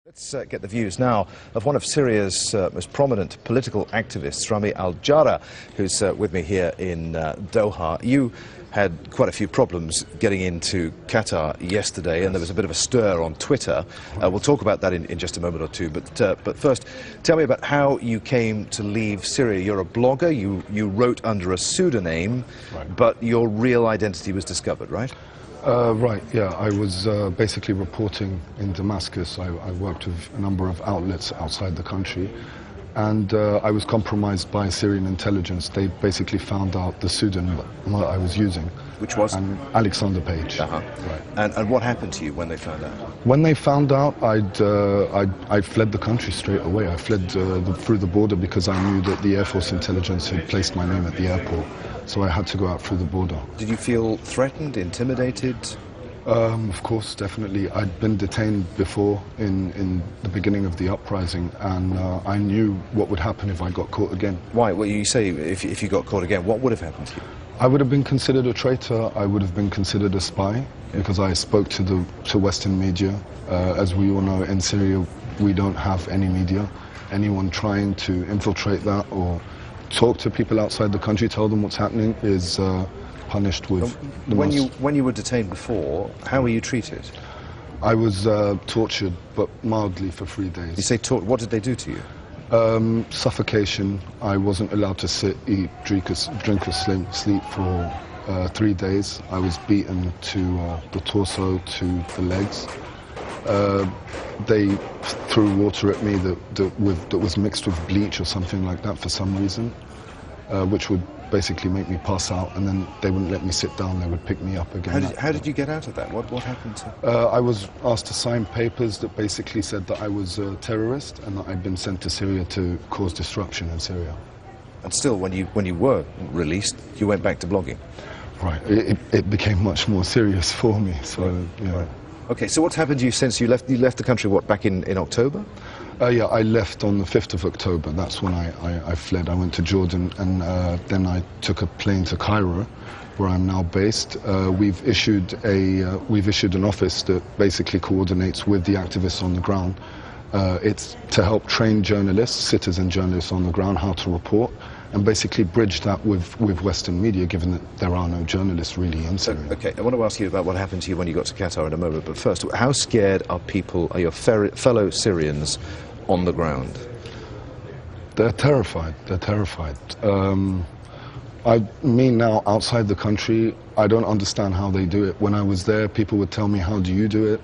Let's get the views now of one of Syria's most prominent political activists, Rami al Jarrah, who's with me here in Doha. You had quite a few problems getting into Qatar yesterday, and there was a bit of a stir on Twitter. We'll talk about that in just a moment or two. But first, tell me about how you came to leave Syria. You're a blogger. You wrote under a pseudonym, but your real identity was discovered, right? Right, yeah. I was basically reporting in Damascus. I worked with a number of outlets outside the country, and I was compromised by Syrian intelligence. They basically found out the pseudonym that I was using. Which was? Alexander Page. Right. And what happened to you when they found out? When they found out, I fled the country straight away. I fled through the border because I knew that the Air Force intelligence had placed my name at the airport. So I had to go out through the border. Did you feel threatened, intimidated? Of course, definitely. I'd been detained before in the beginning of the uprising, and I knew what would happen if I got caught again. Why? Well, you say if you got caught again, what would have happened to you? I would have been considered a traitor. I would have been considered a spy, because I spoke to Western media. As we all know, in Syria, we don't have any media. Anyone trying to infiltrate that or talk to people outside the country, tell them what's happening, is punished with When you were detained before, how were you treated? I was tortured, but mildly, for 3 days. You say what did they do to you? Suffocation. I wasn't allowed to sit, eat, drink or sleep for 3 days. I was beaten to the torso, to the legs. They threw water at me that was mixed with bleach or something like that for some reason, which would basically make me pass out, and then they wouldn't let me sit down. They would pick me up again. How did you get out of that? What happened to? I was asked to sign papers that basically said that I was a terrorist and that I'd been sent to Syria to cause disruption in Syria. And still, when you were released, you went back to blogging. Right. It became much more serious for me. So yeah. Right. Okay, so what's happened to you since you left? You left the country, what, back in October? Yeah, I left on the 5th of October. That's when I fled. I went to Jordan, and then I took a plane to Cairo, where I'm now based. We've issued an office that basically coordinates with the activists on the ground. It's to help train journalists, citizen journalists on the ground, how to report, and basically bridge that with Western media, given that there are no journalists really in Syria. Okay, I want to ask you about what happened to you when you got to Qatar in a moment, but first, how scared are your fellow Syrians on the ground? They're terrified. They're terrified. Me now, outside the country, I don't understand how they do it. When I was there, people would tell me, how do you do it?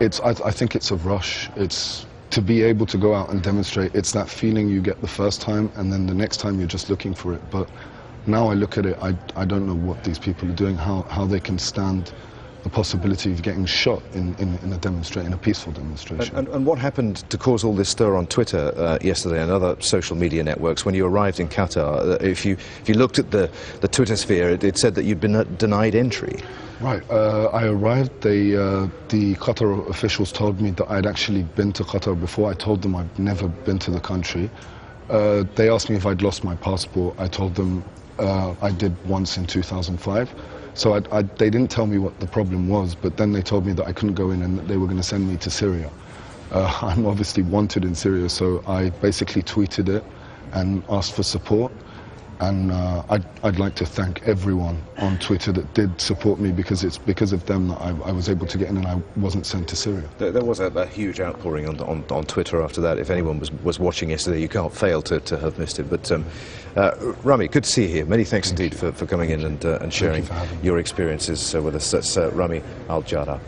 I think it's a rush. It's to be able to go out and demonstrate. It's that feeling you get the first time, and then the next time you're just looking for it. But now I look at it, I don't know what these people are doing, how they can stand the possibility of getting shot in a peaceful demonstration. And what happened to cause all this stir on Twitter yesterday and other social media networks when you arrived in Qatar? If you looked at the Twitter sphere, it said that you'd been denied entry. Right. I arrived. The Qatar officials told me that I'd actually been to Qatar before. I told them I'd never been to the country. They asked me if I'd lost my passport. I told them I did once in 2005. So they didn't tell me what the problem was, but then they told me that I couldn't go in and that they were going to send me to Syria. I'm obviously wanted in Syria, so I basically tweeted it and asked for support. And I'd like to thank everyone on Twitter that did support me, because it's because of them that I was able to get in and I wasn't sent to Syria. There was a huge outpouring on Twitter after that. If anyone was watching yesterday, you can't fail to have missed it. But Rami, good to see you here. Many thanks indeed for coming in and sharing your experiences with us. That's Rami al Jarrah.